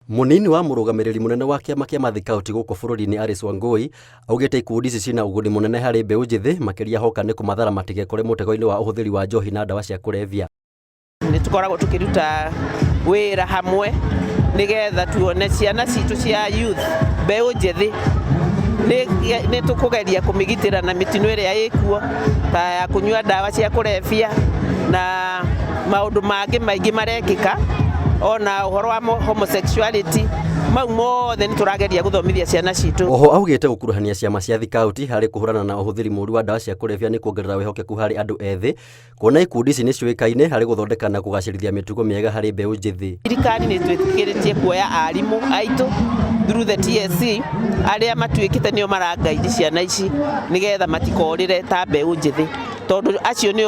Munini wa murugamiriri munene wa kiama kia mathikauti guku bururi-ini Alice Wangui augite ikundi ici cina uguni munene hari mbeu njithi makiria hoka ni kumathara matigekore mutego-ini wa uhuthiri wa njohi na ndawa cia kulevya. Ni tukoragwo tukiruta wira hamwe nigetha tuone ciana citu cia youth mbeu njithi ni tukugeria kumigitira na mitino iria ikuo ta ya kunyua ndawa cia kulevya na maundu mangi maingi marekika ona uhoro wa homosexuality mau mothe ni turageria guthomithia ciana citu. Oho augite gukuruhania ciama cia thikauti hari kuhurana na uhuthiri muru wa ndawa cia kulevya ni kuongerera wihokeku hari andu ethi kuona ikundi ici ni ciuikaine hari guthondeka na kugacirithia mitugo miega hari mbeu njithi. Thirikari ni twikiritie kuoya arimu aitu through the TSC aria matuikite nio marangaidi ciana ici nigetha matikorire ta mbeu njithi tondu acio ni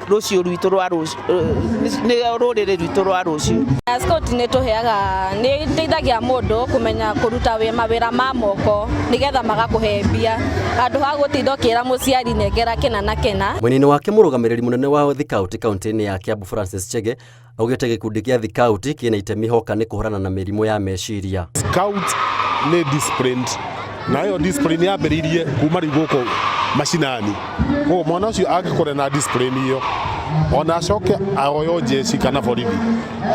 rucio rwitu rwa rucio ni rurire rwitu rwa rucio. Scout ni tuheaga ni ndeithagia mundu kumenya kuruta mawira ma moko nigetha magakuhembia andu ha gutinda kira muciari negera kena na kena. Munini wake murugamiriri munene wa thikauti kaunti-ini ya Kiambu Francis Chege augite gikundi kia thikauti kina itemi hoka ni kuhurana na mirimu ya meciria. Scout ni disciplined na yo discipline yambiririe kuma riguko mashinani ko mwana ucio agikore na discipline iyo ona acoke agoyo jeshi kana borithi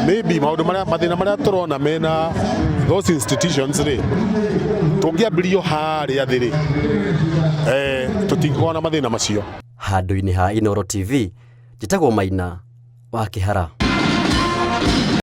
maybe maundu maria mathina maria turona mena those institutions ri tungiambirio haria thiri tutingona mathina macio. Handu-ini ha Inooro TV njitagwo Maina wa Kihara.